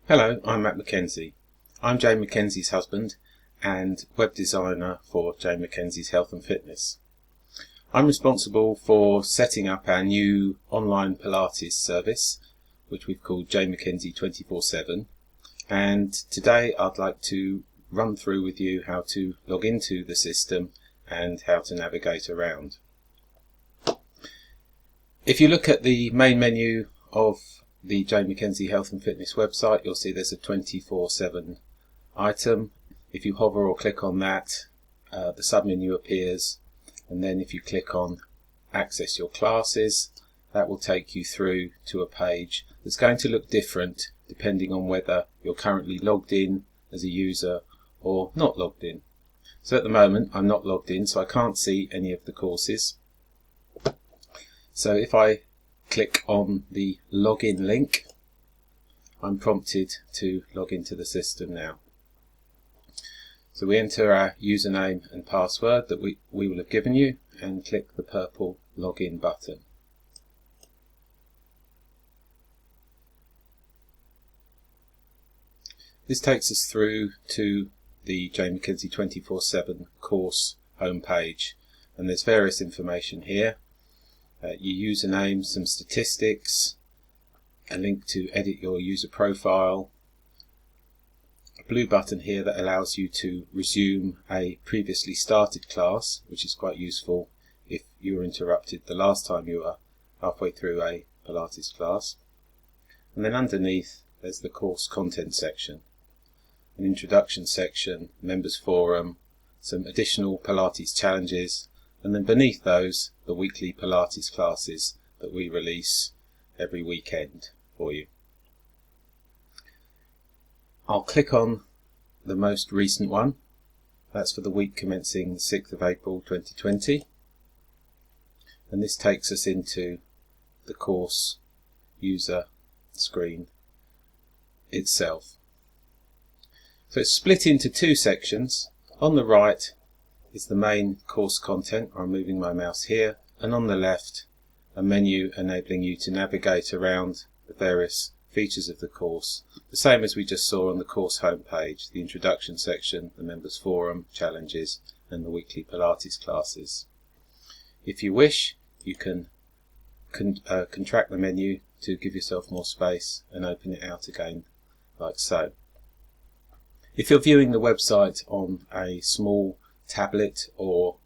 Hello, I'm Matt Mackenzie. I'm Jane Mackenzie's husband and web designer for Jane Mackenzie's Health and Fitness. I'm responsible for setting up our new online Pilates service, which we've called Jane Mackenzie 24/7, and today I'd like to run through with you how to log into the system and how to navigate around. If you look at the main menu of the Jane Mackenzie Health and Fitness website, you'll see there's a 24/7 item. If you hover or click on that, the submenu appears, and then if you click on Access Your Classes, that will take you through to a page that's going to look different depending on whether you're currently logged in as a user or not logged in. So at the moment I'm not logged in, so I can't see any of the courses. So if I click on the login link, I'm prompted to log into the system now. So we enter our username and password that we will have given you and click the purple login button. This takes us through to the Jane Mackenzie 24/7 course homepage, and there's various information here. Your username, some statistics, a link to edit your user profile, a blue button here that allows you to resume a previously started class, which is quite useful if you were interrupted the last time you were halfway through a Pilates class. And then underneath there's the course content section, an introduction section, members forum, some additional Pilates challenges, and then beneath those the weekly Pilates classes that we release every weekend for you. I'll click on the most recent one. That's for the week commencing the 6th of April 2020, and this takes us into the course user screen itself. So it's split into two sections. On the right is the main course content. I'm moving my mouse here, and on the left a menu enabling you to navigate around the various features of the course, the same as we just saw on the course homepage: the introduction section, the members forum, challenges, and the weekly Pilates classes. If you wish, you can contract the menu to give yourself more space and open it out again like so. If you're viewing the website on a small tablet or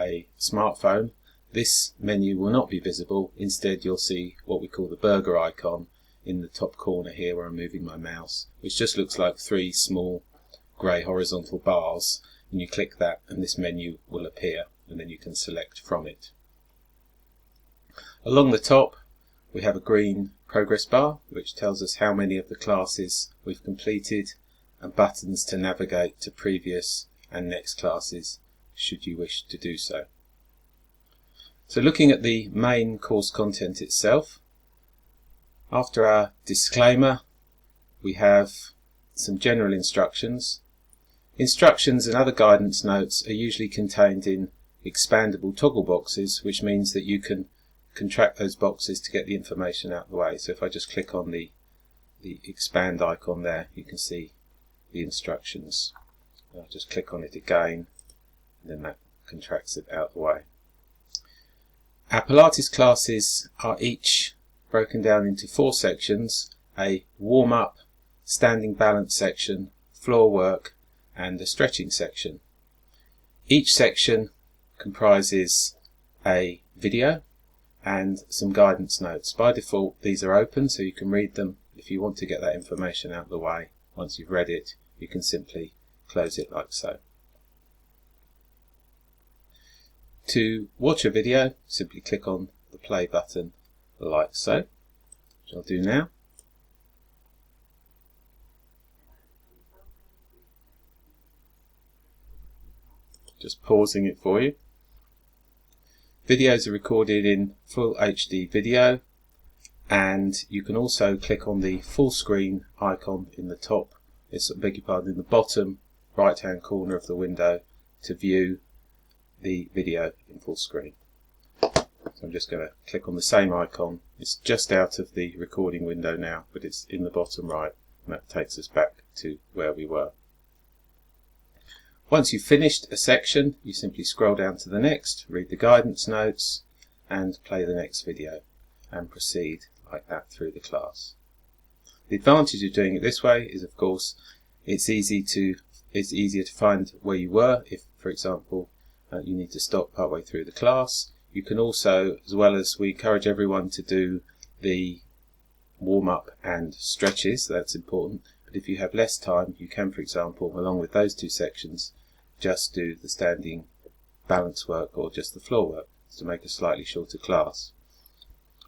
a smartphone, this menu will not be visible. Instead, you'll see what we call the burger icon in the top corner here where I'm moving my mouse, which just looks like three small grey horizontal bars, and you click that and this menu will appear, and then you can select from it. Along the top we have a green progress bar which tells us how many of the classes we've completed, and buttons to navigate to previous and next classes should you wish to do so. So looking at the main course content itself, after our disclaimer we have some general instructions. Instructions and other guidance notes are usually contained in expandable toggle boxes, which means that you can contract those boxes to get the information out of the way. So if I just click on the expand icon there, you can see the instructions. I'll just click on it again, and then that contracts it out of the way. Our Pilates classes are each broken down into 4 sections: a warm-up, standing balance section, floor work, and a stretching section. Each section comprises a video and some guidance notes. By default these are open, so you can read them. If you want to get that information out of the way, once you've read it, you can simply close it like so. To watch a video, simply click on the play button like so, which I'll do now. Just pausing it for you. Videos are recorded in full HD video, and you can also click on the full screen icon in the top, in the bottom right hand corner of the window to view the video in full screen. So I'm just going to click on the same icon. It's just out of the recording window now, but it's in the bottom right and that takes us back to where we were. Once you've finished a section, you simply scroll down to the next, read the guidance notes, and play the next video, and proceed like that through the class. The advantage of doing it this way is, of course, it's easier to find where you were if, for example, you need to stop partway through the class. You can also, as well as we encourage everyone to do the warm-up and stretches, that's important, but if you have less time, you can, for example, along with those two sections, just do the standing balance work or just the floor work to make a slightly shorter class.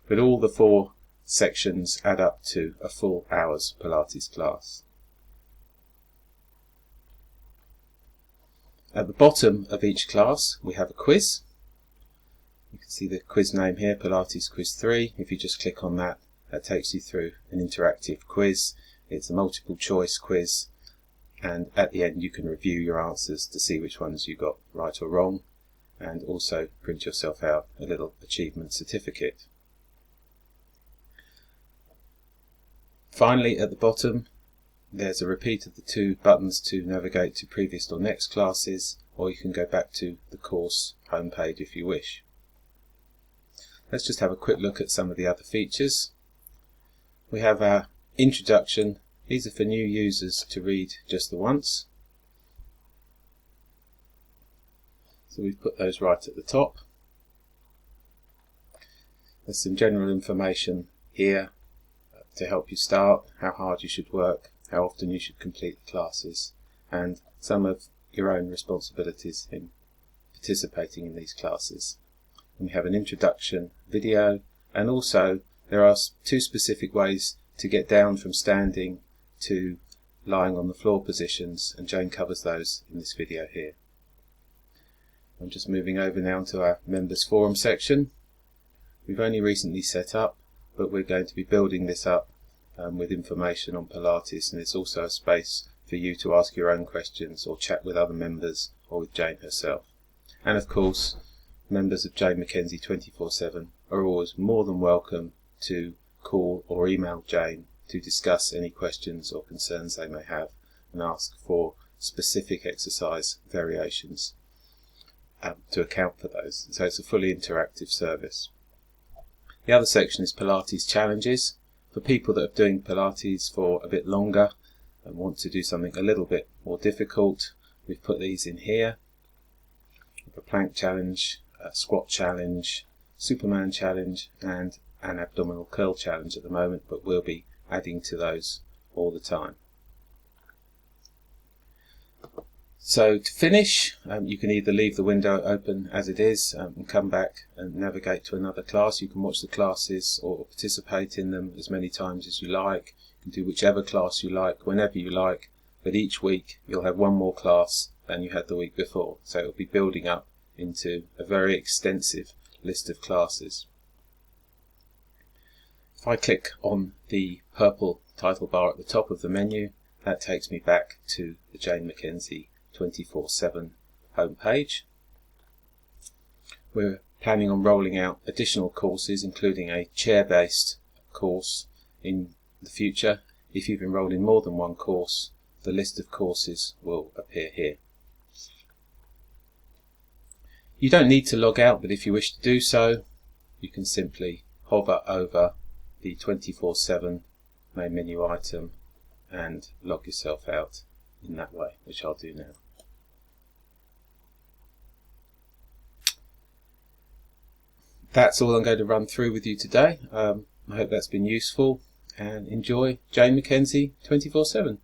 But all the 4 sections add up to a full hour's Pilates class. At the bottom of each class we have a quiz. You can see the quiz name here, Pilates Quiz 3. If you just click on that, that takes you through an interactive quiz. It's a multiple choice quiz, and at the end you can review your answers to see which ones you got right or wrong, and also print yourself out a little achievement certificate. Finally, at the bottom there's a repeat of the 2 buttons to navigate to previous or next classes, or you can go back to the course homepage if you wish. Let's just have a quick look at some of the other features. We have our introduction. These are for new users to read just the once. So we've put those right at the top. There's some general information here to help you start, how hard you should work, how often you should complete the classes, and some of your own responsibilities in participating in these classes. And we have an introduction video, and also there are 2 specific ways to get down from standing to lying on the floor positions, and Jane covers those in this video here. I'm just moving over now to our members forum section. We've only recently set up, but we're going to be building this up with information on Pilates, and it's also a space for you to ask your own questions or chat with other members or with Jane herself. And of course, members of Jane Mackenzie 24/7 are always more than welcome to call or email Jane to discuss any questions or concerns they may have and ask for specific exercise variations to account for those. So it's a fully interactive service. The other section is Pilates challenges. For people that are doing Pilates for a bit longer and want to do something a little bit more difficult, we've put these in here. A plank challenge, a squat challenge, Superman challenge, and an abdominal curl challenge at the moment, but we'll be adding to those all the time. So to finish, you can either leave the window open as it is and come back and navigate to another class. You can watch the classes or participate in them as many times as you like. You can do whichever class you like, whenever you like, but each week you'll have 1 more class than you had the week before. So it'll be building up into a very extensive list of classes. If I click on the purple title bar at the top of the menu, that takes me back to the Jane Mackenzie 24/7 homepage. We're planning on rolling out additional courses, including a chair-based course in the future. If you've enrolled in more than 1 course, the list of courses will appear here. You don't need to log out, but if you wish to do so, you can simply hover over the 24/7 main menu item and log yourself out in that way, which I'll do now. That's all I'm going to run through with you today. I hope that's been useful, and enjoy Jane Mackenzie 24/7.